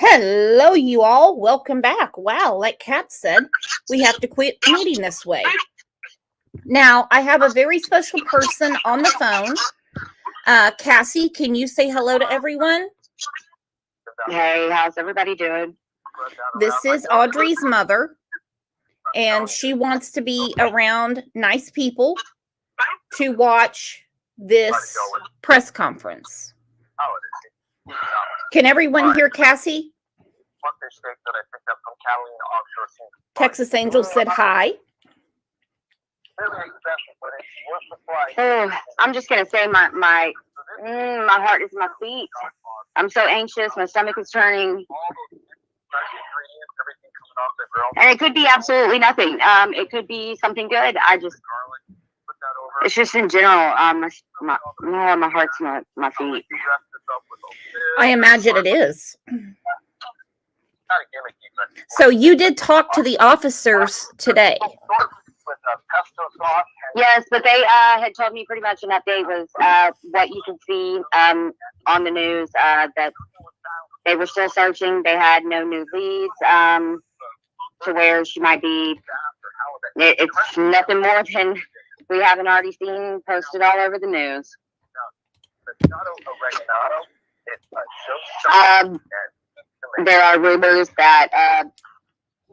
Hello, you all. Welcome back. Wow, like Kat said, we have to quit meeting this way. Now, I have a very special person on the phone. Cassie, can you say hello to everyone? Hey, how's everybody doing? This is Audrey's mother, and she wants to be around nice people to watch this press conference. Can everyone hear Cassie? Texas Angel said hi. Oh, I'm just gonna say my heart is in my feet. I'm so anxious. My stomach is turning, and it could be absolutely nothing. It could be something good. It's just in general. My heart's in my feet. I imagine it is. So you did talk to the officers today. Yes, but they had told me pretty much an update was what you could see on the news, that they were still searching. They had no new leads to where she might be. It's nothing more than we haven't already seen posted all over the news. There are rumors that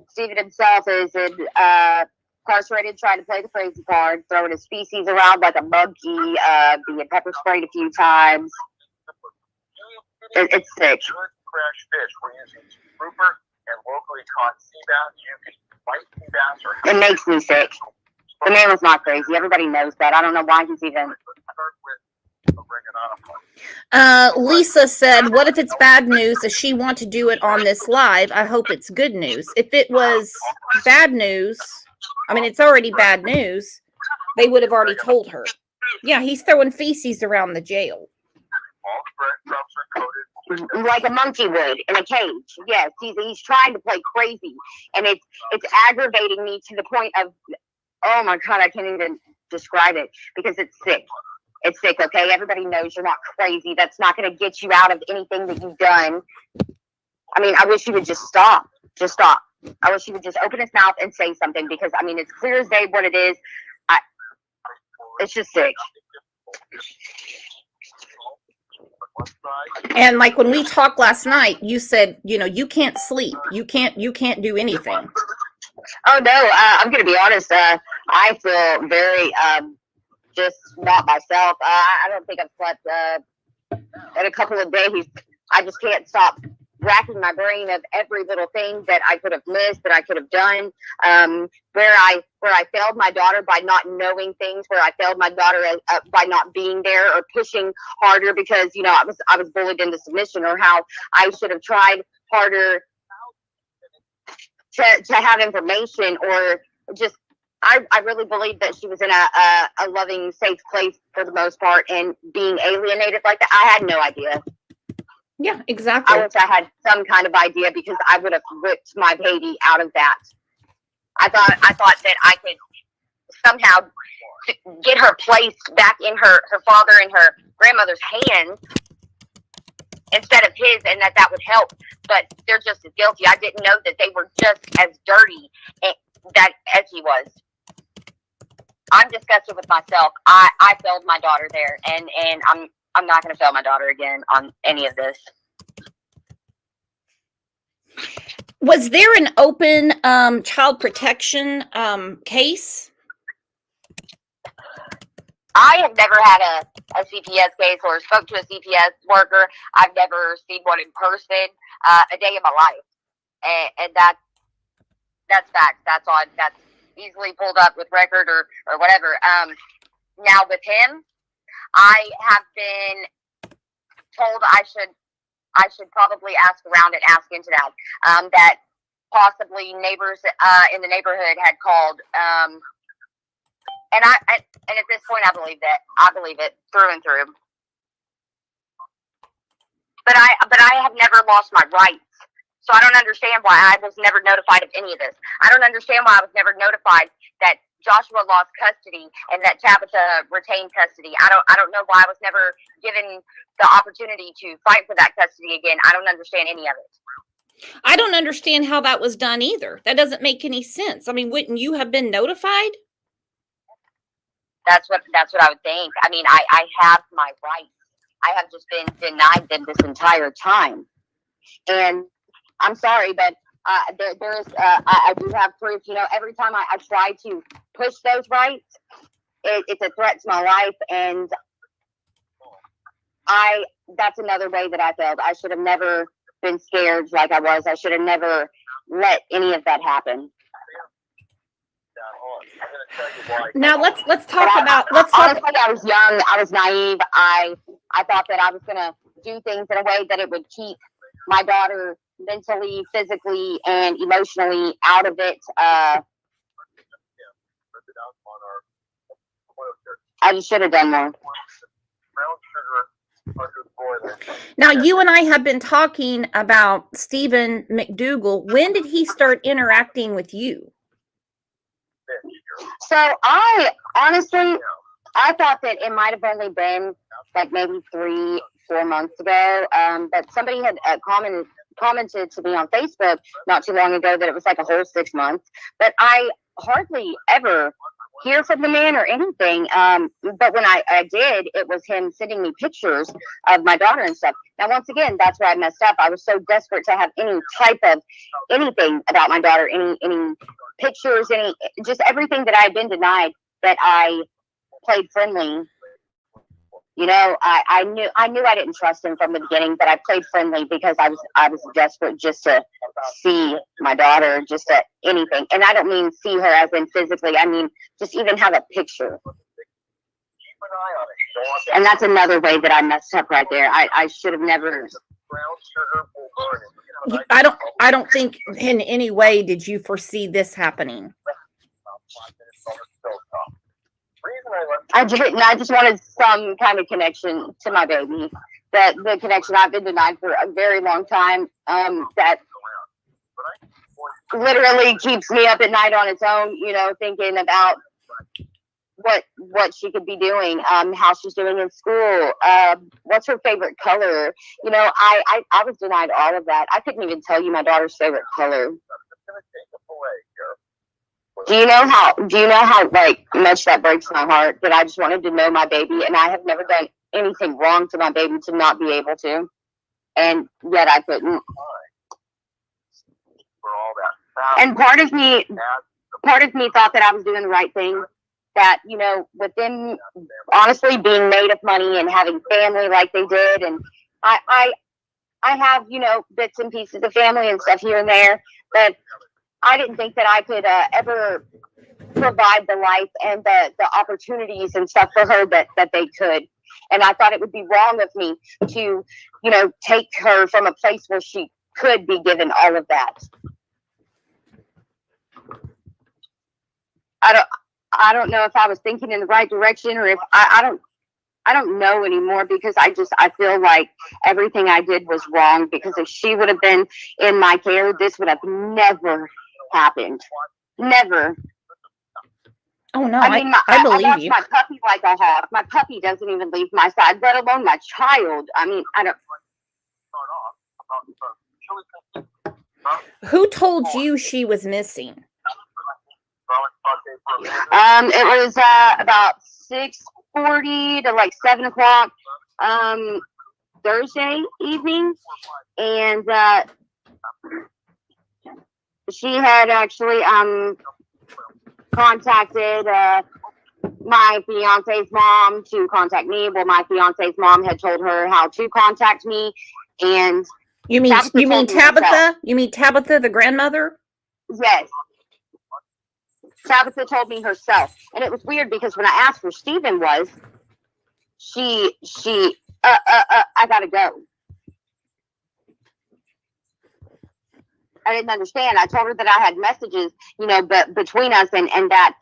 Stephen himself is incarcerated, trying to play the crazy card, throwing his feces around like a monkey, being pepper sprayed a few times. It's sick. Fresh fish. We're using grouper and locally caught sea bass. You can white sea bass or. It makes me sick. The man was not crazy. Everybody knows that. I don't know why he's even. Lisa said, what if it's bad news? Does she want to do it on this live? I hope it's good news. If it was bad news, I mean, it's already bad news. They would have already told her. Yeah, he's throwing feces around the jail. Like a monkey would in a cage. Yes, he's trying to play crazy. And it's aggravating me to the point of, oh my God, I can't even describe it because it's sick. It's sick, okay? Everybody knows you're not crazy. That's not going to get you out of anything that you've done. I mean, I wish he would just stop. Just stop. I wish he would just open his mouth and say something because, I mean, it's clear as day what it is. It's just sick. And like when we talked last night, you said, you can't sleep. You can't do anything. Oh, no. I'm going to be honest. I feel very... just not myself. I don't think I've slept in a couple of days. I just can't stop racking my brain of every little thing that I could have missed, that I could have done. Where I failed my daughter by not knowing things, where I failed my daughter by not being there or pushing harder because I was bullied into submission, or how I should have tried harder to have information, or just. I really believe that she was in a loving, safe place for the most part, and being alienated like that, I had no idea. Yeah, exactly. I wish I had some kind of idea because I would have ripped my baby out of that. I thought that I could somehow get her placed back in her father and her grandmother's hands instead of his, and that would help. But they're just as guilty. I didn't know that they were just as dirty as he was. I'm disgusted with myself. I failed my daughter there, and I'm not going to fail my daughter again on any of this. Was there an open child protection case? I have never had a CPS case or spoke to a CPS worker. I've never seen one in person a day in my life, and that's facts. That's on. That's easily pulled up with record or whatever. Now with him, I have been told I should probably ask around and ask into that. That possibly neighbors in the neighborhood had called. And at this point, I believe that. I believe it through and through. But I have never lost my rights. So I don't understand why I was never notified of any of this. I don't understand why I was never notified that Joshua lost custody and that Tabitha retained custody. I don't know why I was never given the opportunity to fight for that custody again. I don't understand any of it. I don't understand how that was done either. That doesn't make any sense. I mean, wouldn't you have been notified? That's what I would think. I mean, I have my rights. I have just been denied them this entire time. And I'm sorry, but I do have proof. You know, every time I try to push those rights, it's a threat to my life. And that's another way that I failed. I should have never been scared like I was. I should have never let any of that happen. Now let's talk But about honestly, I was young. I was naive. I thought that I was gonna do things in a way that it would keep my daughter mentally, physically, and emotionally out of it. I just should have done more. Now, you and I have been talking about Stephen McDougal. When did he start interacting with you? So I honestly, I thought that it might have only been like maybe 3-4 months ago. But somebody had commented to me on Facebook not too long ago that it was like a whole 6 months. But I hardly ever hear from the man or anything. But when I did, it was him sending me pictures of my daughter and stuff. Now, once again, that's where I messed up. I was so desperate to have any type of anything about my daughter, any pictures, just everything that I had been denied, that I played friendly. You know, I knew I didn't trust him from the beginning, but I played friendly because I was desperate just to see my daughter, just to anything. And I don't mean see her as in physically. I mean just even have a picture. And that's another way that I messed up right there. I should have never. I don't think in any way did you foresee this happening. I didn't. I just wanted some kind of connection to my baby. That the connection I've been denied for a very long time. That literally keeps me up at night on its own. You know, thinking about what she could be doing, how she's doing in school, what's her favorite color. You know, I was denied all of that. I couldn't even tell you my daughter's favorite color. Do you know how like much that breaks my heart, that I just wanted to know my baby, and I have never done anything wrong to my baby to not be able to, and yet I couldn't. And part of me thought that I was doing the right thing, that, you know, with them honestly being made of money and having family like they did, and I have, you know, bits and pieces of family and stuff here and there, but I didn't think that I could ever provide the life and the opportunities and stuff for her that they could. And I thought it would be wrong of me to, you know, take her from a place where she could be given all of that. I don't know if I was thinking in the right direction, or if I don't know anymore, because I feel like everything I did was wrong, because if she would have been in my care, this would have never happened. Never. Oh no, I mean, I believe watch you. my puppy like a hawk. My puppy doesn't even leave my side, let alone my child. I mean, I don't. Who told you she was missing? It was about 6:40 to like 7 o'clock Thursday evening, and she had actually contacted my fiance's mom to contact me. Well, my fiance's mom had told her how to contact me, and You mean Tabitha? You mean Tabitha, the grandmother? Yes. Tabitha told me herself. And it was weird because when I asked where Stephen was, she I gotta go. I didn't understand. I told her that I had messages, you know, but between us, and that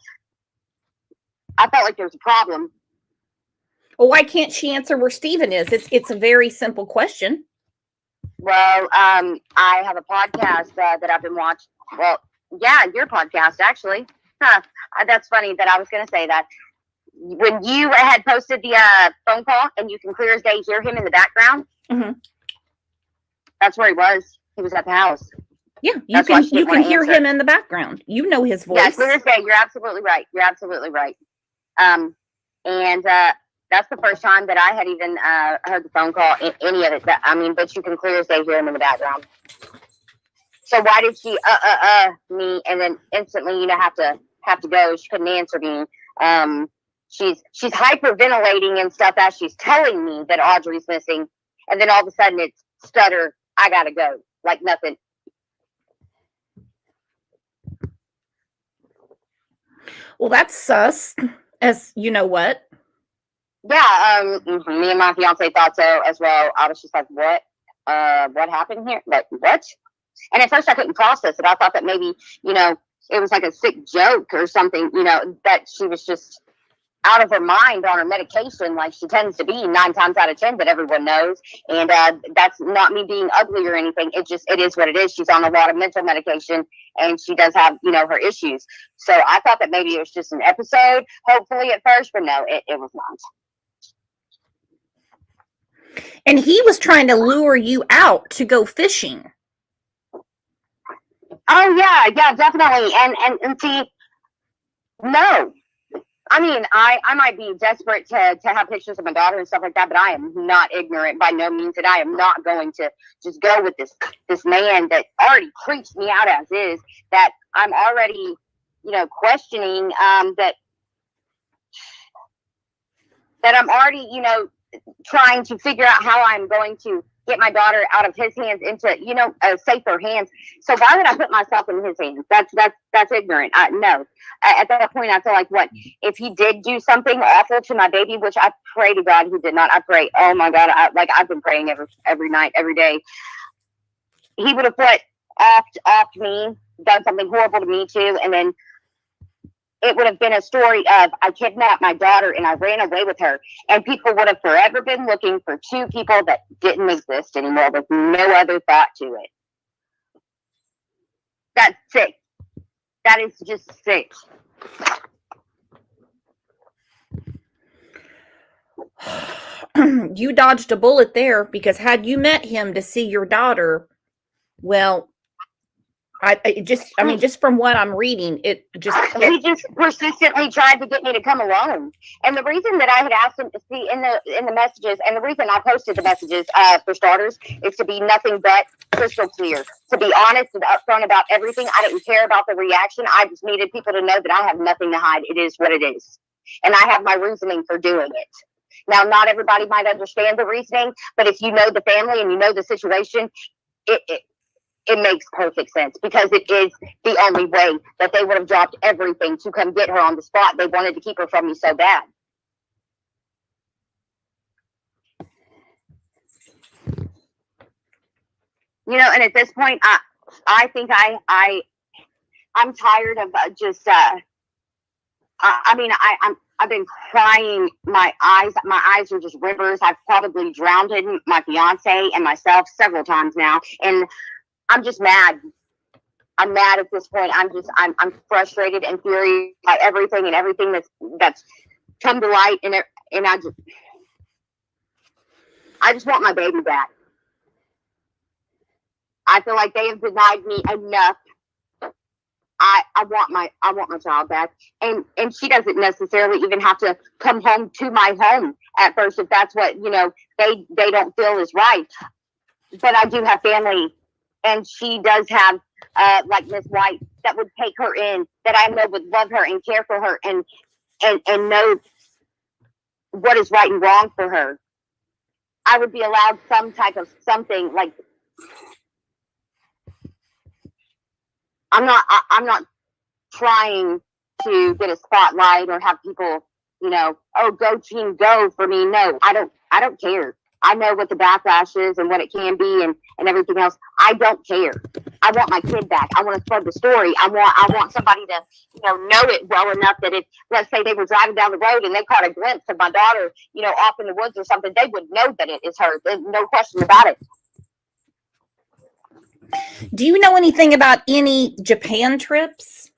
I felt like there was a problem. Well, why can't she answer where Stephen is? It's a very simple question. Well, I have a podcast that I've been watching. Well, yeah, your podcast, actually. Huh. That's funny that I was going to say that. When you had posted the phone call, and you can clear as day hear him in the background, Mm-hmm. that's where he was. He was at the house. Yeah, That's why she you didn't can wanna hear answer. him in the background. You know his Yeah, voice. clear as day. You're absolutely right. You're absolutely right. And that's the first time that I had even heard the phone call, any of it. But you can clear as day hear him in the background. So why did she me and then instantly, have to go? She couldn't answer me. She's hyperventilating and stuff as she's telling me that Audrey's missing, and then all of a sudden it's stutter. I gotta go, like nothing. Well, that's sus. As you know what? Yeah, me and my fiance thought so as well. I was just like, what happened here? Like, what? And at first I couldn't process it. I thought that maybe, it was like a sick joke or something, that she was just out of her mind on her medication, like she tends to be 9 times out of 10, that everyone knows. And that's not me being ugly or anything. It is what it is. She's on a lot of mental medication and she does have, her issues. So I thought that maybe it was just an episode, hopefully at first, but no, it was not. And he was trying to lure you out to go fishing. Oh yeah, definitely. And see, no. I mean, I might be desperate to have pictures of my daughter and stuff like that, but I am not ignorant by no means, and I am not going to just go with this man that already creeps me out as is, that I'm already, questioning, that I'm already, trying to figure out how I'm going to get my daughter out of his hands into, a safer hands. So why would I put myself in his hands? That's ignorant. No. At that point, I feel like, what if he did do something awful to my baby, which I pray to God he did not. I pray, oh my God, I've been praying every night, every day. He would have put off me, done something horrible to me too, and then it would have been a story of I kidnapped my daughter and I ran away with her, and people would have forever been looking for 2 people that didn't exist anymore with no other thought to it. That's sick. That is just sick. You dodged a bullet there, because had you met him to see your daughter, well, just from what I'm reading, he just persistently tried to get me to come alone. And the reason that I had asked him to see in the messages, and the reason I posted the messages, for starters, is to be nothing but crystal clear, to be honest and upfront about everything. I didn't care about the reaction. I just needed people to know that I have nothing to hide. It is what it is, and I have my reasoning for doing it. Now, not everybody might understand the reasoning, but if you know the family and you know the situation, it makes perfect sense, because it is the only way that they would have dropped everything to come get her on the spot. They wanted to keep her from me so bad. And at this point, I think I'm tired of just. I've been crying. My eyes are just rivers. I've probably drowned my fiance and myself several times now, and I'm just mad. I'm mad at this point. I'm frustrated and furious by everything that's come to light, and I just want my baby back. I feel like they have denied me enough. I want my child back, and she doesn't necessarily even have to come home to my home at first if that's what they don't feel is right. But I do have family, and she does have like Miss White that would take her in, that I know would love her and care for her and know what is right and wrong for her. I would be allowed some type of something like. I'm not trying to get a spotlight or have people, oh, go team, go for me. No, I don't care. I know what the backlash is and what it can be and everything else. I don't care. I want my kid back. I want to spread the story. I want somebody to, know it well enough that if, let's say they were driving down the road and they caught a glimpse of my daughter, off in the woods or something, they would know that it is her. There's no question about it. Do you know anything about any Japan trips?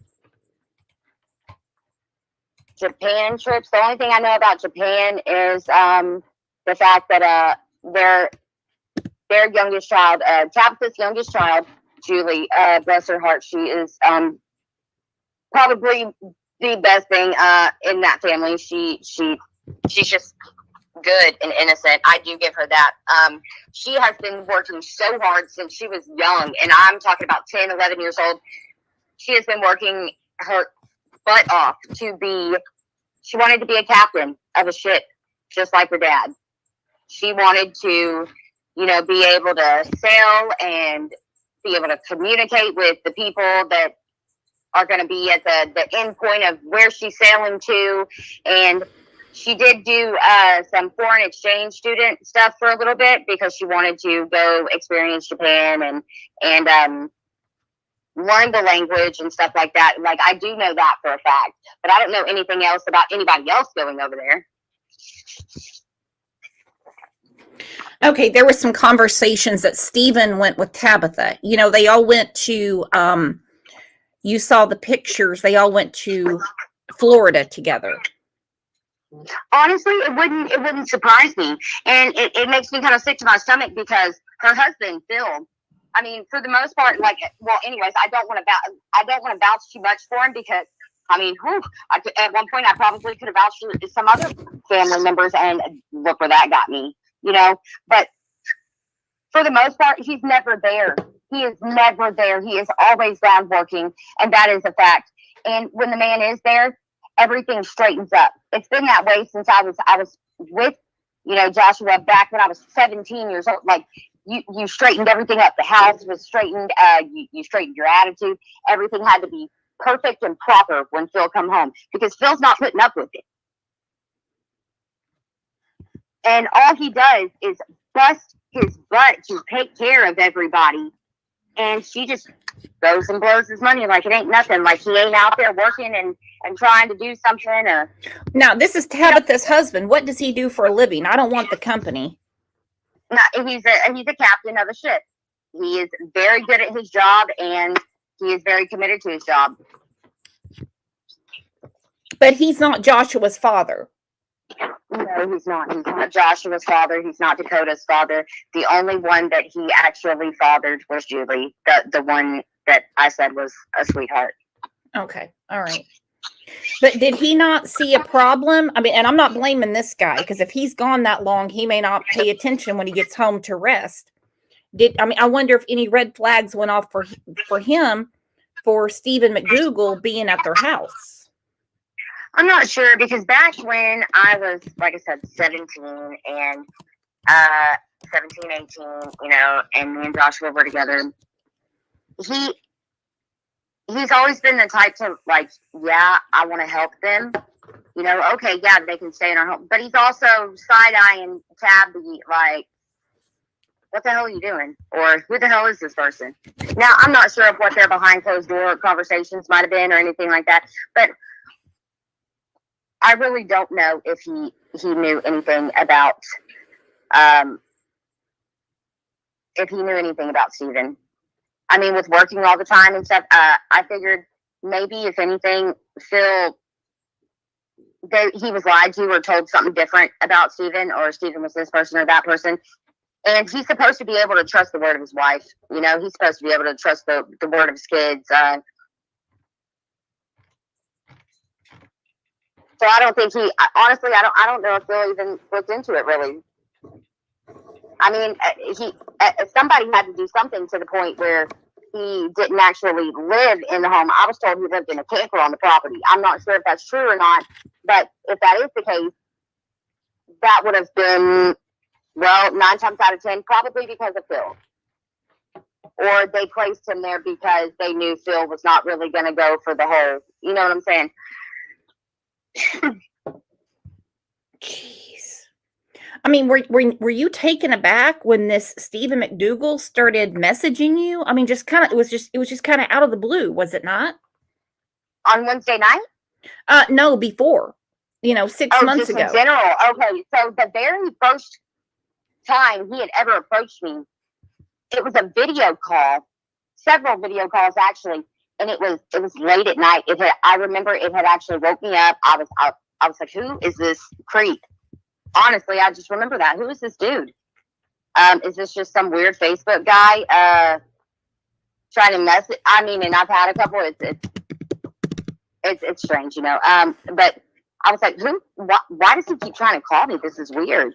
Japan trips. The only thing I know about Japan is the fact that their youngest child, Tabitha's youngest child, Julie, bless her heart, she is probably the best thing in that family. She's just good and innocent. I do give her that. She has been working so hard since she was young, and I'm talking about 10, 11 years old. She has been working her butt off she wanted to be a captain of a ship, just like her dad. She wanted to, be able to sail and be able to communicate with the people that are going to be at the end point of where she's sailing to. And she did do some foreign exchange student stuff for a little bit because she wanted to go experience Japan and learn the language and stuff like that. Like, I do know that for a fact, but I don't know anything else about anybody else going over there. Okay, there were some conversations that Stephen went with Tabitha. They all went to, you saw the pictures, they all went to Florida together. Honestly, it wouldn't surprise me. And it makes me kind of sick to my stomach because her husband, Phil, I mean, for the most part, anyways, I don't want to vouch too much for him because, I mean, at one point I probably could have vouched for some other family members, and look where that got me, But for the most part, he's never there. He is never there. He is always gone working, and that is a fact. And when the man is there, everything straightens up. It's been that way since I was with, Joshua back when I was 17 years old. Like, you straightened everything up. The house was straightened. You straightened your attitude. Everything had to be perfect and proper when Phil come home because Phil's not putting up with it. And all he does is bust his butt to take care of everybody. And she just goes and blows his money like it ain't nothing. Like, he ain't out there working and trying to do something. Or now, this is Tabitha's husband. What does he do for a living? I don't want the company. No, he's a captain of a ship. He is very good at his job, and he is very committed to his job. But he's not Joshua's father. No, he's not. He's not Joshua's father. He's not Dakota's father. The only one that he actually fathered was Julie, the one that I said was a sweetheart. Okay, all right. But did he not see a problem? I mean, and I'm not blaming this guy, because if he's gone that long, he may not pay attention when he gets home to rest. I wonder if any red flags went off for him for Stephen McDougal being at their house. I'm not sure, because back when I was, like I said, 17 and 17, 18, and me and Joshua were together, he's always been the type to, like, yeah, I want to help them. Okay, yeah, they can stay in our home. But he's also side-eyeing Tabby, like, what the hell are you doing? Or who the hell is this person? Now, I'm not sure of what their behind closed door conversations might have been or anything like that, but I really don't know if he knew anything about Stephen. I mean, with working all the time and stuff, I figured maybe, if anything, Phil, he was lied to or told something different about Stephen, or Stephen was this person or that person. And he's supposed to be able to trust the word of his wife. He's supposed to be able to trust the word of his kids. So I don't think honestly, I don't know if Phil even looked into it, really. I mean, somebody had to do something to the point where he didn't actually live in the home. I was told he lived in a camper on the property. I'm not sure if that's true or not, but if that is the case, that would have been, 9 times out of 10, probably because of Phil. Or they placed him there because they knew Phil was not really going to go for the whole, you know what I'm saying? Jeez. I mean, were you taken aback when this Stephen McDougal started messaging you? I mean, it was just kind of out of the blue, was it not? On Wednesday night? No, before. 6 months ago. In general. Okay, so the very first time he had ever approached me, it was a video call, several video calls actually, and it was late at night. I remember it had actually woke me up. I was like, who is this creep? Honestly, I just remember that. Who is this dude? Is this just some weird Facebook guy trying to mess it? I mean, and I've had a couple. It's strange, you know. But I was like, why does he keep trying to call me? This is weird.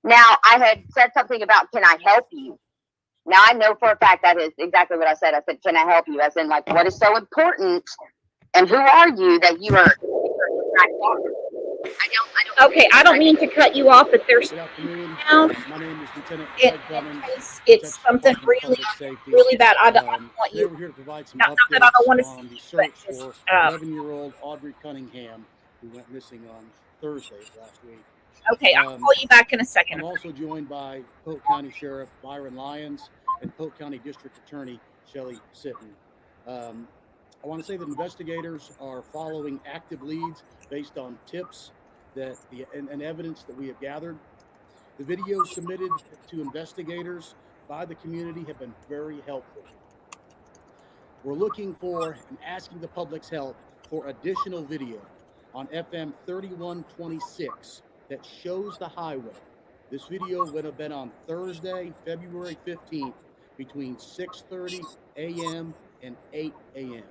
Now, I had said something about, can I help you? Now, I know for a fact that is exactly what I said. I said, can I help you? As in, like, what is so important? And who are you that you are trying to talk to? Okay, I don't mean to cut you off, but there's Good afternoon. now My name is Lieutenant in Craig Cummins, case it's Texas something Department of really, Public Safety. really bad. I don't want Today you. we're here to provide some Not that I don't updates want to on see the you, but search just for 11-year-old Audrii Cunningham, who went missing on Thursday of last week. okay. I'll call you back in a second. I'm also joined by Polk County Sheriff Byron Lyons and Polk County District Attorney Shelley Sitton. I want to say that investigators are following active leads based on tips and evidence that we have gathered. The videos submitted to investigators by the community have been very helpful. We're looking for and asking the public's help for additional video on FM 3126 that shows the highway. This video would have been on Thursday, February 15th, between 6:30 a.m. and 8 a.m.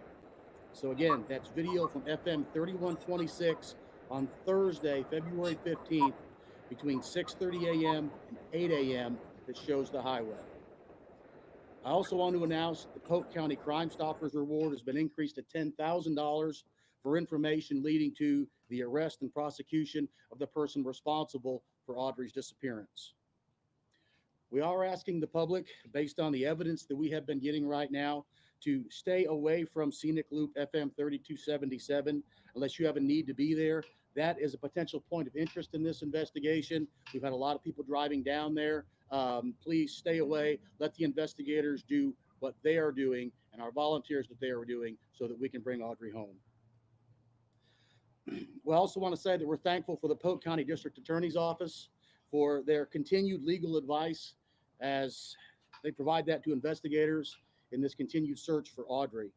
So again, that's video from FM 3126 on Thursday, February 15th, between 6:30 a.m. and 8 a.m. that shows the highway. I also want to announce the Polk County Crime Stoppers Reward has been increased to $10,000 for information leading to the arrest and prosecution of the person responsible for Audrii's disappearance. We are asking the public, based on the evidence that we have been getting right now, to stay away from Scenic Loop FM 3277 unless you have a need to be there. That is a potential point of interest in this investigation. We've had a lot of people driving down there. Please stay away. Let the investigators do what they are doing and our volunteers what they are doing so that we can bring Audrii home. We also want to say that we're thankful for the Polk County District Attorney's Office for their continued legal advice as they provide that to investigators in this continued search for Audrii.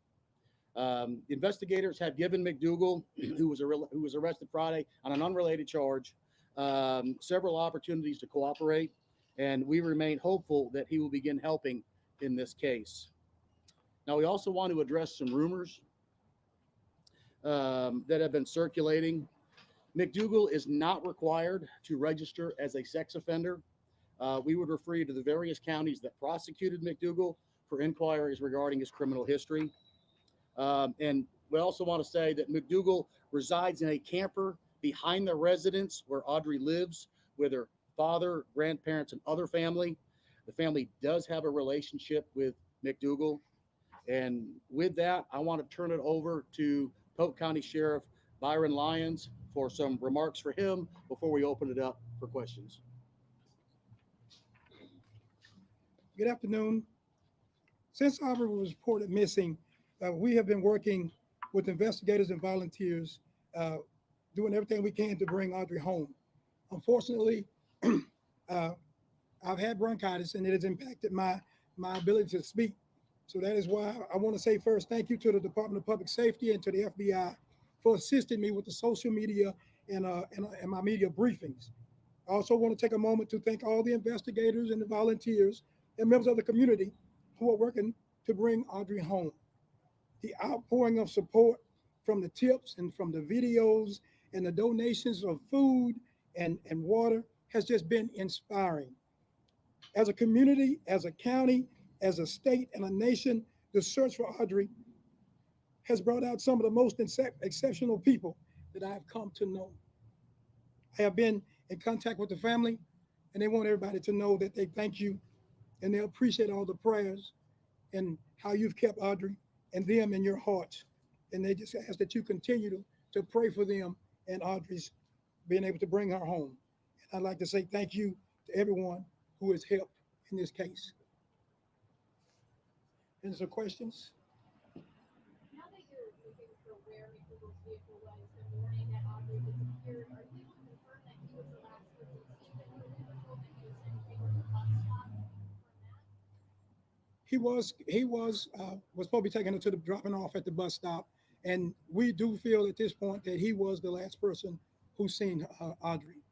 Investigators have given McDougal, who was arrested Friday on an unrelated charge, several opportunities to cooperate, and we remain hopeful that he will begin helping in this case. Now, we also want to address some rumors that have been circulating. McDougal is not required to register as a sex offender. We would refer you to the various counties that prosecuted McDougal for inquiries regarding his criminal history. And we also want to say that McDougal resides in a camper behind the residence where Audrii lives with her father, grandparents, and other family. The family does have a relationship with McDougal. And with that, I want to turn it over to Polk County Sheriff Byron Lyons for some remarks for him before we open it up for questions. Good afternoon. Since Audrii was reported missing, we have been working with investigators and volunteers, doing everything we can to bring Audrii home. Unfortunately, I've had bronchitis and it has impacted my ability to speak. So that is why I want to say first, thank you to the Department of Public Safety and to the FBI for assisting me with the social media and my media briefings. I also want to take a moment to thank all the investigators and the volunteers and members of the community who are working to bring Audrii home. The outpouring of support from the tips and from the videos and the donations of food and water has just been inspiring. As a community, as a county, as a state and a nation, the search for Audrii has brought out some of the most exceptional people that I have come to know. I have been in contact with the family, and they want everybody to know that they thank you and they appreciate all the prayers and how you've kept Audrii and them in your hearts. And they just ask that you continue to pray for them and Audrii's being able to bring her home. And I'd like to say thank you to everyone who has helped in this case. Any other questions? Now that you're looking for where McDougal's vehicle was the morning that Audrii disappeared, are you able to confirm that he was the last person seen with her vehicle, that he was sent over to the bus stop? He was probably taking her to the dropping off at the bus stop, and we do feel at this point that he was the last person who seen Audrii.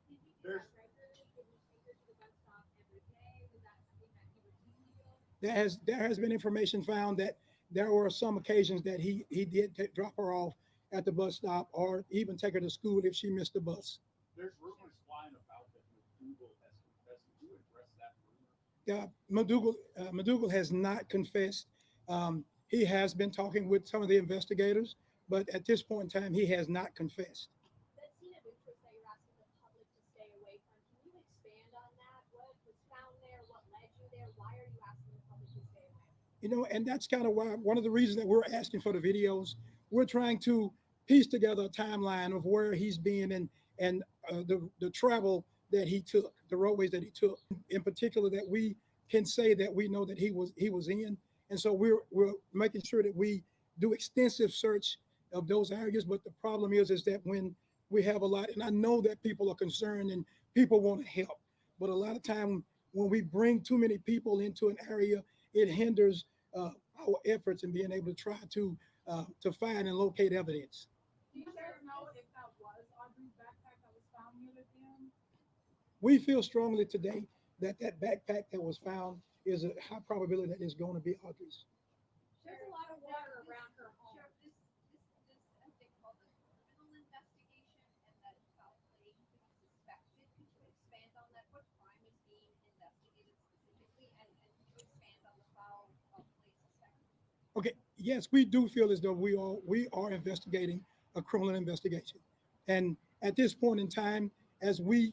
Did you do that regularly? Did you take her to the bus there has been information found that there were some occasions that he did drop her off at the bus stop or even take her to school if she missed the bus. There's rumors flying about that McDougal has confessed. Did you address that rumor? McDougal has not confessed. He has been talking with some of the investigators, but at this point in time, he has not confessed. That scene of interest that you're asking the public to stay away from, can you expand on that? What was found there? What led you there? Why are you asking the public to stay away? You know, and that's kind of why one of the reasons that we're asking for the videos. We're trying to piece together a timeline of where he's been and the travel that he took, the roadways that he took, in particular that we can say that we know that he was in. And so we're making sure that we do extensive search of those areas. But the problem is that when we have a lot, and I know that people are concerned and people want to help, but a lot of time when we bring too many people into an area, it hinders our efforts in being able to try to find and locate evidence. Do you guys know if that was Audrei's backpack that was found near the dam? We feel strongly today that that backpack that was found is a high probability that it's going to be Audrei's. There's a lot of water around her home. Sheriff, this I think called the criminal investigation and that foul play could be suspected. Could you expand on that? What crime is being investigated specifically, and could you expand on the foul play suspected? Okay, yes, we do feel as though we are investigating a criminal investigation. And at this point in time, as we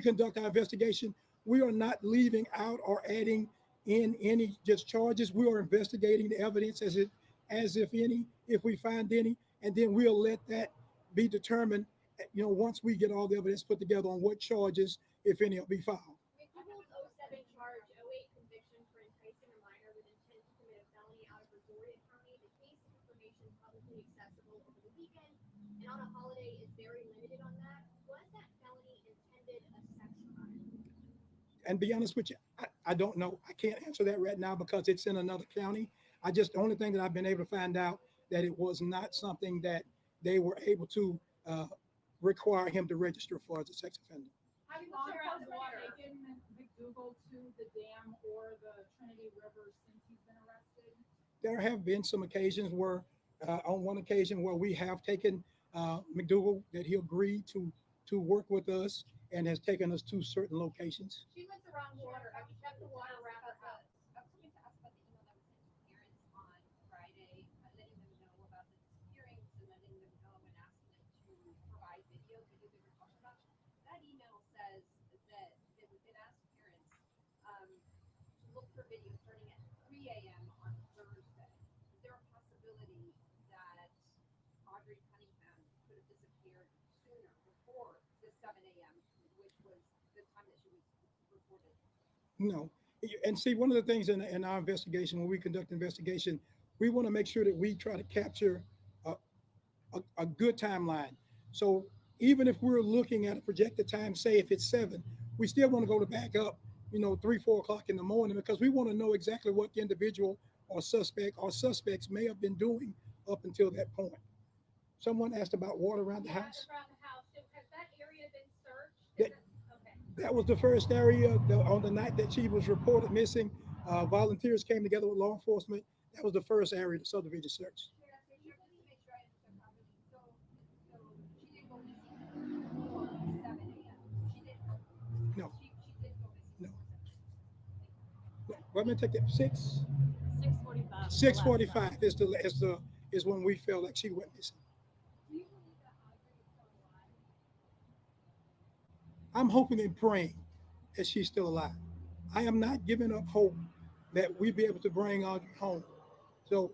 conduct our investigation, we are not leaving out or adding in any just charges. We are investigating the evidence as if any, if we find any, and then we'll let that be determined, you know, once we get all the evidence put together on what charges, if any, will be filed. McDougal's 07 charge, 08 conviction for enticing a minor with intent to commit a felony out of Audrii County. The case information publicly accessible over the weekend and on a holiday is very limited on that. Was that felony intended a sex crime? And be honest with you, I don't know. I can't answer that right now because it's in another county. The only thing that I've been able to find out that it was not something that they were able to require him to register for as a sex offender. Have law enforcement taken McDougal to the dam or the Trinity River since he's been arrested? There have been some occasions where, on one occasion where we have taken McDougal, that he agreed to work with us and has taken us to certain locations. She lives around water. Have you kept the water around her house? I was going to ask about the email that was sent to parents on Friday, letting them know about the disappearance and letting them know and asking them to provide video because they were talking about. That email says that they would ask parents to look for video starting at 3 a.m. on Thursday. Is there a possibility that Audrii Cunningham could have disappeared sooner, before the 7 a.m., which was the time that she was reported? No. And see, one of the things in our investigation, when we conduct investigation, we want to make sure that we try to capture a good timeline. So even if we're looking at a projected time, say if it's 7, we still want to go to back up, 3, 4 o'clock in the morning, because we want to know exactly what the individual or suspect or suspects may have been doing up until that point. Someone asked about water around the house. Around the house. So has that area been searched? That- Okay. That was the first area on the night that she was reported missing. Volunteers came together with law enforcement. That was the first area, the subdivision search. Sheriff, so just to make sure I understand properly, so she didn't go missing before 7 a.m. She didn't. No. She did go missing. No. before 7. Let me take that. 6:45. 6:45 is when we felt like she went missing. Do you believe that Audrey is still alive? I'm hoping and praying that she's still alive. I am not giving up hope that we'll be able to bring Audrey home. So,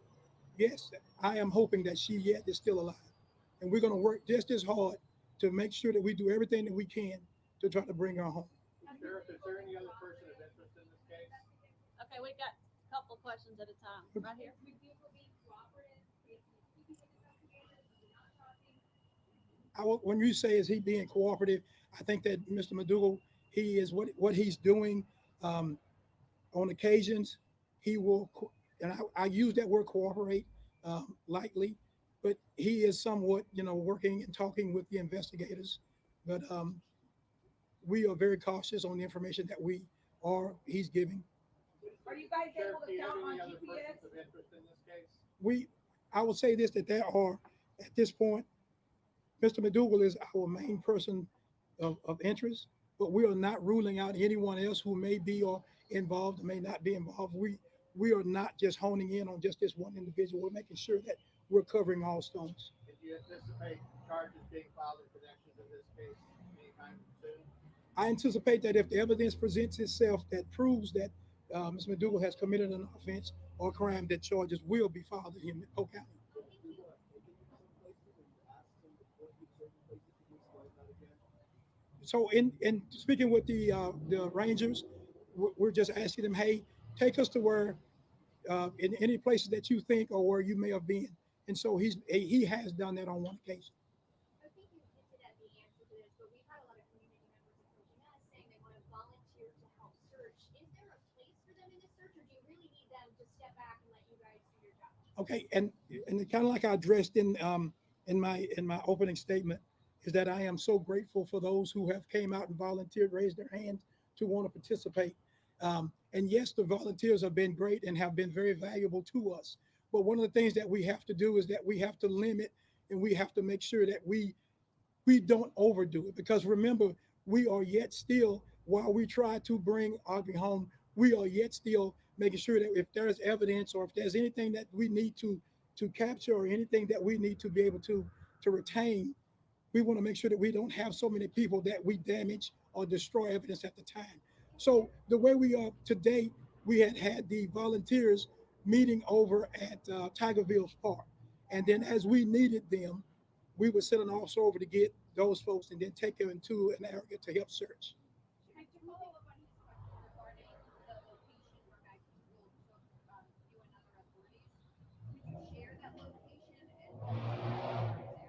yes, I am hoping that she yet is still alive. And we're going to work just as hard to make sure that we do everything that we can to try to bring her home. Sheriff, is there any other person of interest in this case? Okay, we got a couple questions at a time. Right here. Is McDougal being cooperative? Is he speaking with investigators? Is he not talking? When you say is he being cooperative, I think that Mr. McDougal, he is what he's doing on occasions. He will, and I use that word cooperate lightly, but he is somewhat, working and talking with the investigators. But we are very cautious on the information that he's giving. Are Are you guys able Sheriff, do to you have count on any other GPS? persons of interest in this case? I will say this, that there are, at this point, Mr. McDougal is our main person of interest, but we are not ruling out anyone else who may be or involved or may not be involved. We are not just honing in on just this one individual. We're making sure that we're covering all stones. And do you anticipate charges being filed in connection to this case anytime soon? I anticipate that if the evidence presents itself that proves that Mr. McDougal has committed an offense or crime, that charges will be filed in him in Polk County. So in speaking with the Rangers, we're just asking them, hey, take us to where in any places that you think or where you may have been. And so he has done that on one occasion. I think you hinted at the answer to this, but we've had a lot of community members approaching us saying they want to volunteer to help search. Is there a place for them in this search, or do you really need them to step back and let you guys do your job? Okay, and kind of like I addressed in my opening statement, is that I am so grateful for those who have came out and volunteered, raised their hands to want to participate. And yes, the volunteers have been great and have been very valuable to us. But one of the things that we have to do is that we have to limit and we have to make sure that we don't overdo it. Because remember, we are yet still, while we try to bring Audrii home, we are yet still making sure that if there's evidence or if there's anything that we need to capture or anything that we need to be able to retain, we want to make sure that we don't have so many people that we damage or destroy evidence at the time. So the way we are today, we had the volunteers meeting over at Tigerville Park. And then as we needed them, we would send an officer over to get those folks and then take them into an area to help search. And to follow up on his question regarding the location where guys will took you and other authorities, could you share that location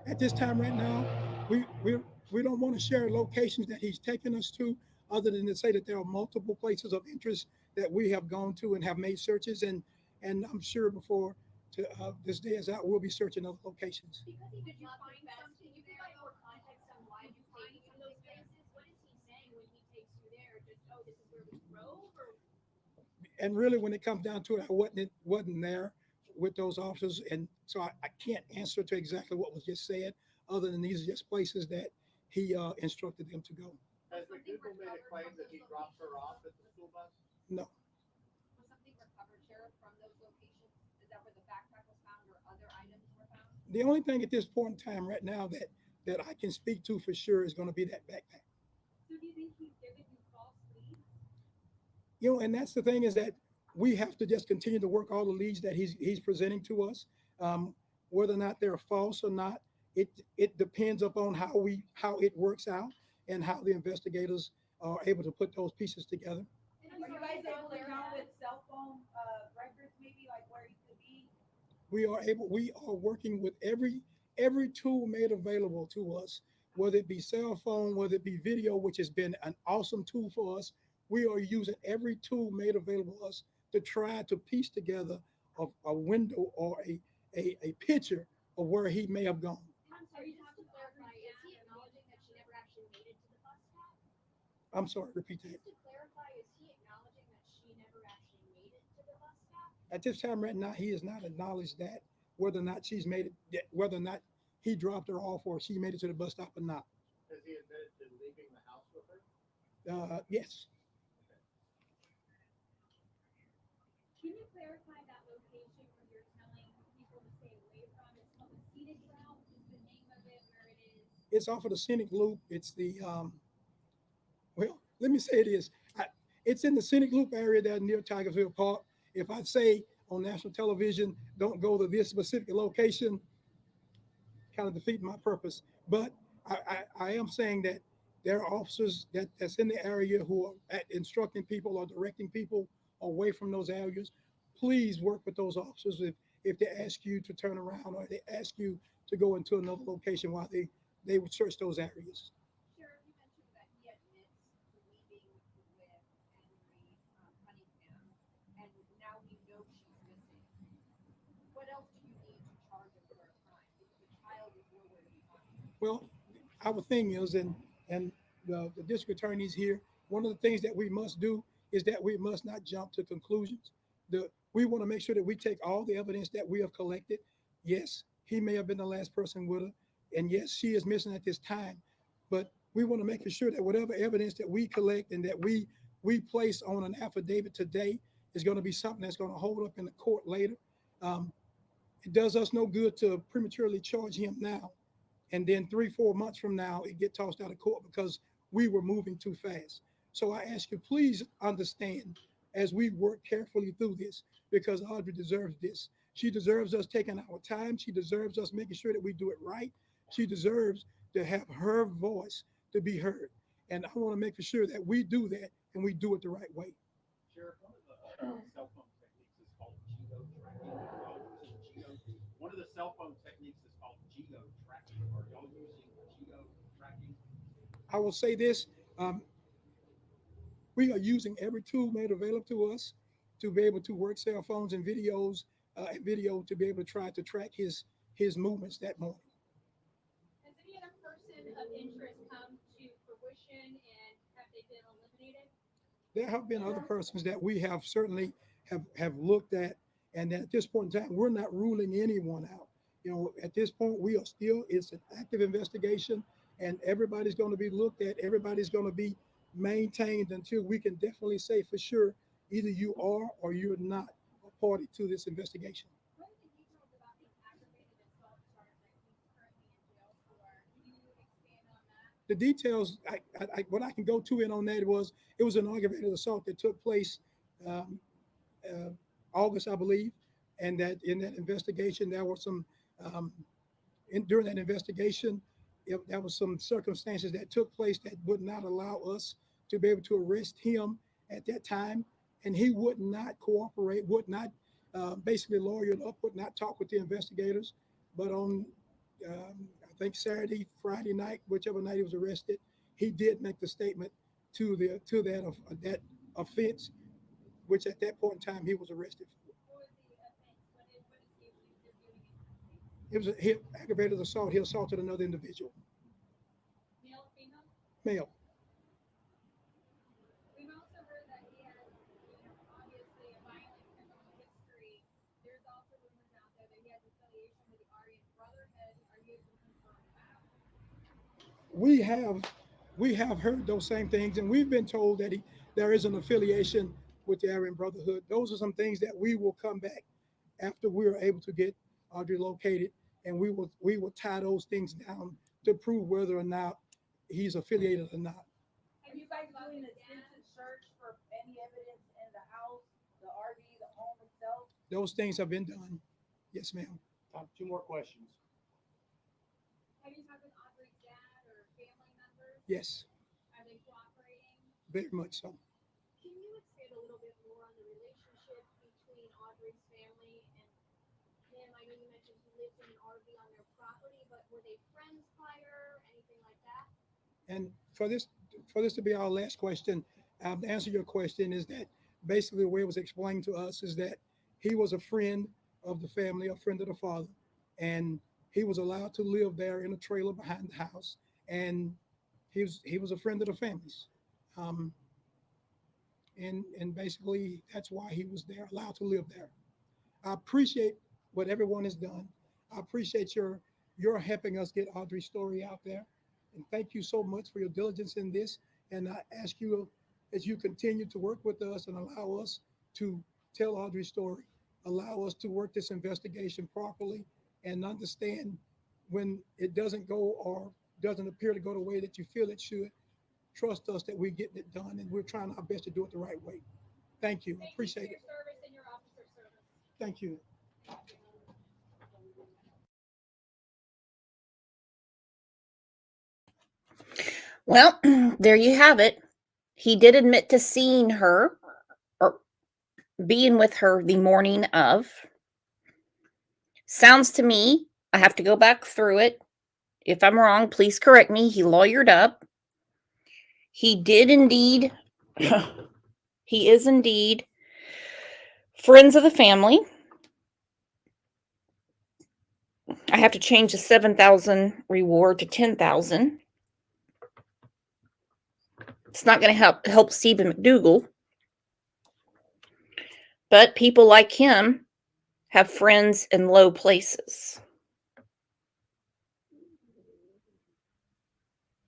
and At this time right now, we don't want to share locations that he's taken us to, other than to say that there are multiple places of interest that we have gone to and have made searches, and I'm sure before this day is out, we'll be searching other locations. because he did you find something? You provide more context on why you find some of those places. What is he saying when he takes you there? Just, oh, this is where we drove, or And really, when it comes down to it, I wasn't there with those officers, and so I can't answer to exactly what was just said, other than these are just places that he instructed them to go. Has McDougal made a claim that he dropped her off at the school bus? No. was something recovered, Sheriff, from those locations? Is that where the backpack was found, or other items were found? The only thing at this point in time right now that I can speak to for sure is going to be that backpack. So do you think he's given you false leads? You know, and that's the thing, is that we have to just continue to work all the leads that he's presenting to us. Whether or not they're false or not, it depends upon how it works out and how the investigators are able to put those pieces together. Are you guys able to count with cell phone records, maybe like where he could be? We are working with every tool made available to us, whether it be cell phone, whether it be video, which has been an awesome tool for us. We are using every tool made available to us to try to piece together a window or a picture of where he may have gone. And I'm sorry, just to clarify, is he acknowledging that she never actually made it to the bus stop? I'm sorry, repeat that. Just to clarify, is he acknowledging that she never actually made it to the bus stop? At this time right now, he has not acknowledged that, whether or not she's made it, whether or not he dropped her off or she made it to the bus stop or not. Has he admitted to leaving the house with her? Yes. Can you clarify that location where you're telling people to stay away from? It's called the scenic route, is the name of it, where it is? It's off of the scenic loop. It's the, well, let me say it is. It's in the scenic loop area there near Tigerville Park. If I say on national television, don't go to this specific location, kind of defeat my purpose. But I am saying that there are officers that's in the area who are instructing people or directing people away from those areas. Please work with those officers if they ask you to turn around or they ask you to go into another location while they would search those areas. Sheriff, you mentioned that he admits to leaving with Audrii Cunningham, and now we know she's missing. What else do you need to charge him for a crime? Because the child is nowhere to be found. Well, our thing is, and the district attorneys here, one of the things that we must do is that we must not jump to conclusions. We want to make sure that we take all the evidence that we have collected. Yes, he may have been the last person with her, and yes, she is missing at this time. But we want to make sure that whatever evidence that we collect and that we place on an affidavit today is going to be something that's going to hold up in the court later. Um, it does us no good to prematurely charge him now, and then 3-4 months from now it get tossed out of court because we were moving too fast. So I ask you, please understand as we work carefully through this, because Audrey deserves this. She deserves us taking our time. She deserves us making sure that we do it right. She deserves to have her voice to be heard. And I want to make sure that we do that and we do it the right way. Sheriff, one of the cell phone techniques is called geo tracking. Are y'all using geo? One of the cell phone techniques is called geo tracking. Are y'all using geo tracking? I will say this, we are using every tool made available to us to be able to work cell phones and videos and video to be able to try to track his movements that morning. Has any other person of interest come to fruition and have they been eliminated? There have been other persons that we have certainly have looked at, and at this point in time, we're not ruling anyone out. You know, at this point, we are still, it's an active investigation, and everybody's going to be looked at. Everybody's going to be maintained until we can definitely say for sure either you are or you're not a party to this investigation. What are the details about the aggravated assault charge that he's currently in jail for? Can you expand on that? The details, what I can go to in on that was it was an aggravated assault that took place um, August, I believe, and that in that investigation there were some um, during that investigation there was some circumstances that took place that would not allow us to be able to arrest him at that time, and he would not cooperate, would not basically lawyer up, would not talk with the investigators. But on I think Saturday, Friday night, whichever night he was arrested, he did make the statement to that offense, which at that point in time he was arrested for. What was the offense? What is he accused of doing in It was a aggravated assault. He assaulted another individual, male or female? male. We've also heard that he has, obviously a violent criminal history. There's also rumors out there that he has affiliation with the Aryan Brotherhood. Are you able to confirm that? We have heard those same things, and we've been told that there is an affiliation with the Aryan Brotherhood. Those are some things that we will come back after we are able to get Audrey located, and we will tie those things down to prove whether or not he's affiliated or not. Are you guys doing an extensive search for any evidence in the house, the RV, the home itself? Those things have been done. Yes, ma'am. Two more questions. Have you talked with Audrey's dad or family members? Yes, Are they cooperating? very much so. Can you expand a little bit more on the relationship between Audrey's family and him? I know you mentioned he lives in an RV on their property, but were they friends prior, anything like that? And for this to be our last question, to answer your question is that basically the way it was explained to us is that he was a friend of the family, a friend of the father, and he was allowed to live there in a trailer behind the house, and he was a friend of the families, and basically that's why he was there, allowed to live there. I appreciate what everyone has done. I appreciate your helping us get Audrey's story out there. And thank you so much for your diligence in this. And I ask you, as you continue to work with us and allow us to tell Audrey's story, allow us to work this investigation properly and understand when it doesn't go or doesn't appear to go the way that you feel it should, trust us that we're getting it done and we're trying our best to do it the right way. Thank you. Thank Appreciate you for it. your service and your officer service. Thank you. Well, there you have it. He did admit to seeing her or being with her the morning of. Sounds to me, I have to go back through it. If I'm wrong, please correct me. He lawyered up. He did indeed, he is indeed friends of the family. I have to change the 7,000 reward to 10,000. It's not going to help Stephen McDougal. But people like him have friends in low places.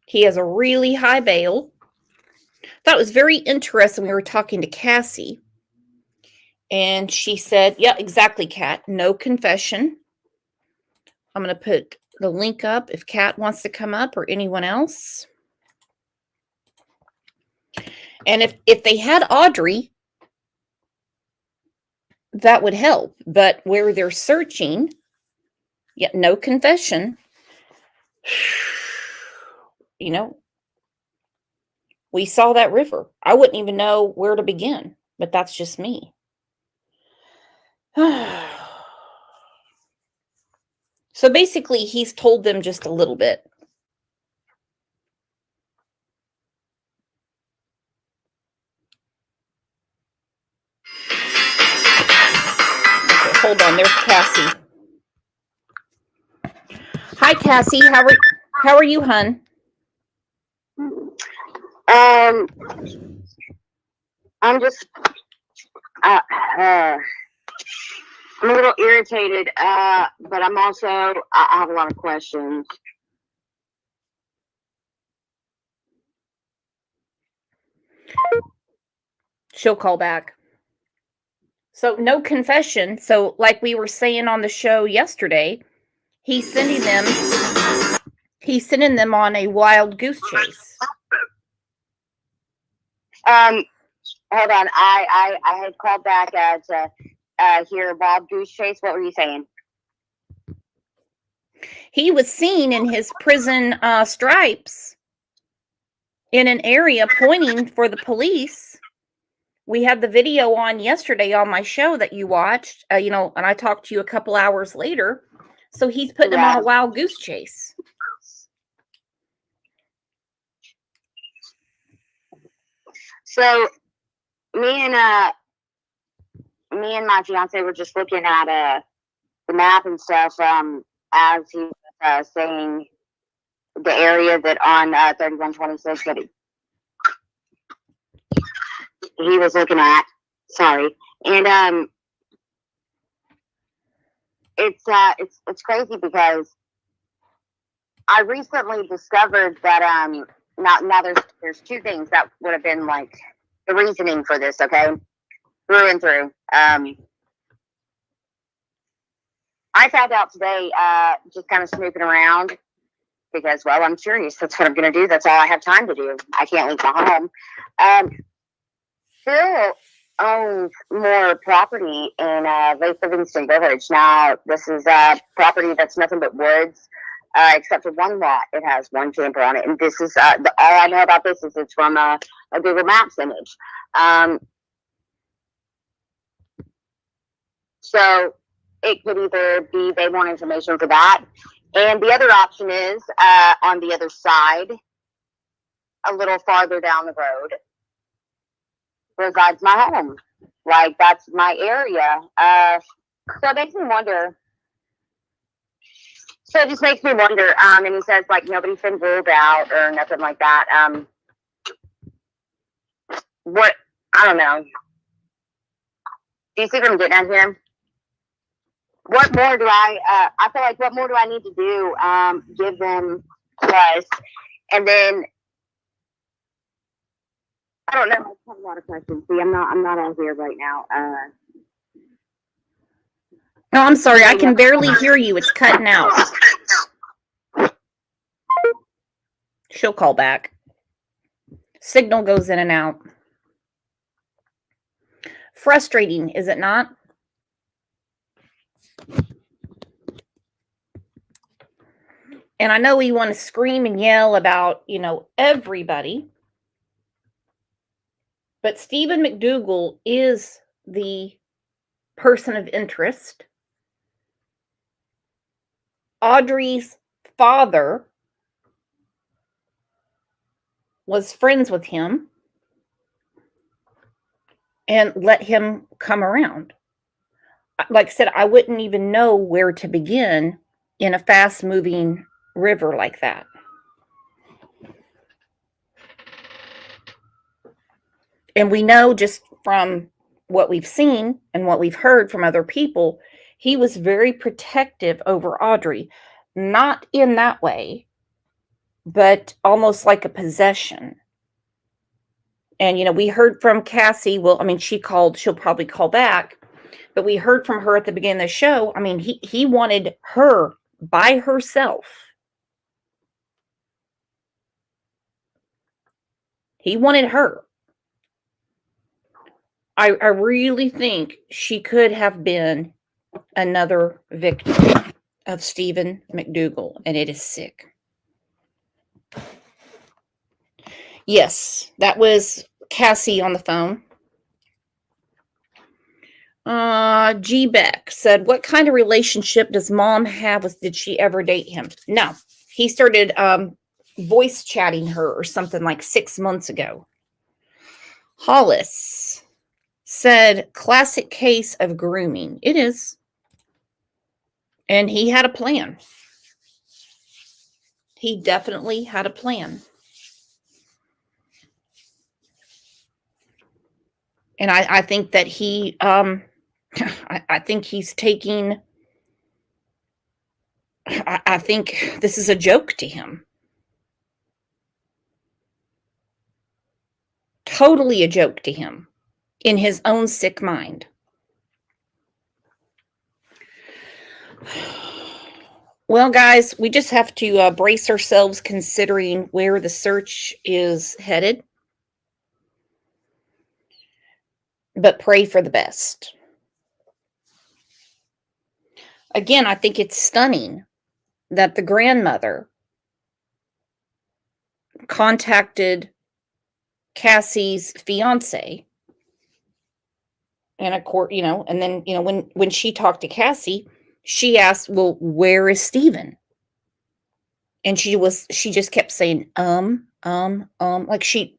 He has a really high bail. Thought it was very interesting. We were talking to Cassie, and she said, yeah, exactly, Kat. No confession. I'm going to put the link up if Kat wants to come up or anyone else. And if they had Audrii, that would help. But where they're searching, yet no confession, you know, we saw that river. I wouldn't even know where to begin, but that's just me. So basically, he's told them just a little bit. Okay, hold on, there's Cassie. Hi, Cassie. How are you, hun? I'm just, I'm a little irritated, but I'm also, I have a lot of questions. She'll call back. So no confession. So like we were saying on the show yesterday, he's sending them on a wild goose chase. Hold on. I had called back to hear Bob Goose Chase. What were you saying? He was seen in his prison stripes in an area pointing for the police. We had the video on yesterday on my show that you watched, and I talked to you a couple hours later. So he's putting them on a wild goose chase. So me and my fiance were just looking at the map and stuff as he was saying the area that on 3126 that he was looking at. Sorry. And it's crazy because I recently discovered that now there's two things that would have been like the reasoning for this, okay? Through and through. I found out today, just kind of snooping around because, well, I'm curious. That's what I'm going to do. That's all I have time to do. I can't leave my home. Phil owns more property in Lake Livingston Village. Now, this is property that's nothing but woods, except for one lot. It has one camper on it. And this is, all I know about this is it's from a Google Maps image. So it could either be they want information for that. And the other option is on the other side, a little farther down the road, resides my home. Like, that's my area. So it makes me wonder. So it just makes me wonder. And he says, like, nobody's been ruled out or nothing like that. What, I don't know. Do you see what I'm getting at here? What more do I feel like what more do I need to do? Give them plus. And then, I don't know. I have a lot of questions. See, I'm not out here right now. No, I'm sorry. I can barely hear you. It's cutting out. She'll call back. Signal goes in and out. Frustrating, is it not? And I know we want to scream and yell about, everybody. But Stephen McDougal is the person of interest. Audrii's father was friends with him and let him come around. Like I said, I wouldn't even know where to begin in a fast-moving river like that. And we know just from what we've seen and what we've heard from other people, he was very protective over Audrii, not in that way, but almost like a possession. And, we heard from Cassie. Well, I mean, she'll probably call back, but we heard from her at the beginning of the show. I mean, he wanted her by herself. He wanted her. I really think she could have been another victim of Stephen McDougal, and it is sick. Yes, that was Cassie on the phone. G. Beck said, what kind of relationship does mom have with, did she ever date him? No, he started voice chatting her or something like 6 months ago. Hollis said, classic case of grooming. It is. And he had a plan. He definitely had a plan. And I think that he, I think he's taking, I think this is a joke to him. Totally a joke to him in his own sick mind. Well, guys, we just have to brace ourselves considering where the search is headed. But pray for the best. Again, I think it's stunning that the grandmother contacted Cassie's fiance. And of course, and then, when she talked to Cassie, she asked, well, where is Stephen? And she just kept saying, like she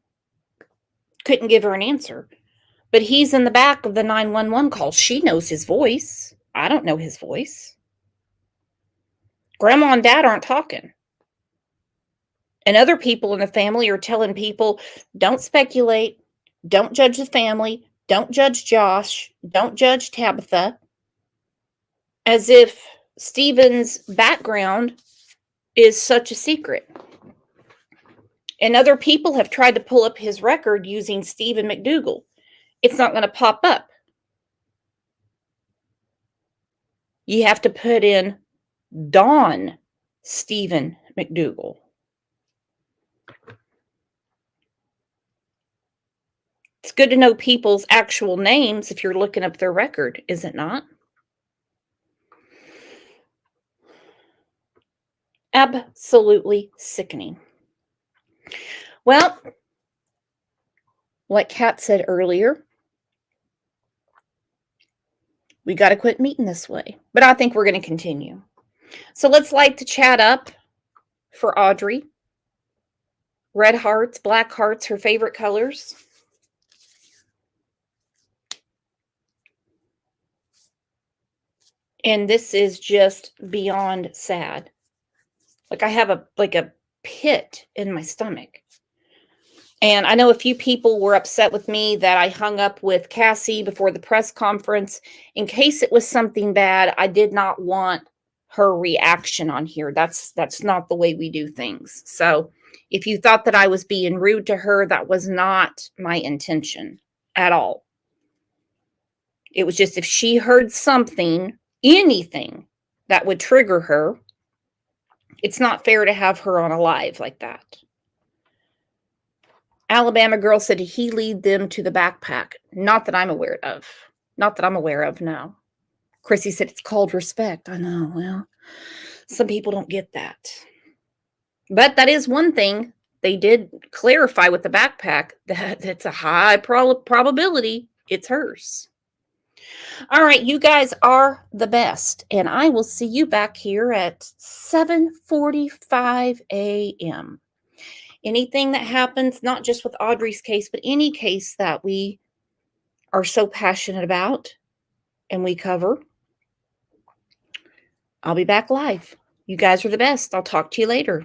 couldn't give her an answer. But he's in the back of the 911 call. She knows his voice. I don't know his voice. Grandma and Dad aren't talking. And other people in the family are telling people, don't speculate. Don't judge the family. Don't judge Josh. Don't judge Tabitha. As if Stephen's background is such a secret. And other people have tried to pull up his record using Stephen McDougal. It's not going to pop up. You have to put in Don Stephen McDougal. It's good to know people's actual names if you're looking up their record, is it not? Absolutely sickening. Well, like Kat said earlier, we got to quit meeting this way. But I think we're going to continue. So let's light the chat up for Audrii. Red hearts, black hearts, her favorite colors. And this is just beyond sad. Like I have a pit in my stomach. And I know a few people were upset with me that I hung up with Cassie before the press conference. In case it was something bad, I did not want her reaction on here. That's not the way we do things. So if you thought that I was being rude to her, that was not my intention at all. It was just if she heard something, anything that would trigger her, it's not fair to have her on a live like that. Alabama girl said, did he lead them to the backpack? Not that I'm aware of. Not that I'm aware of, no. Chrissy said, it's called respect. I know, well, some people don't get that. But that is one thing they did clarify with the backpack, that it's a high probability it's hers. All right, you guys are the best. And I will see you back here at 7:45 a.m. Anything that happens, not just with Audrii's case, but any case that we are so passionate about and we cover, I'll be back live. You guys are the best. I'll talk to you later.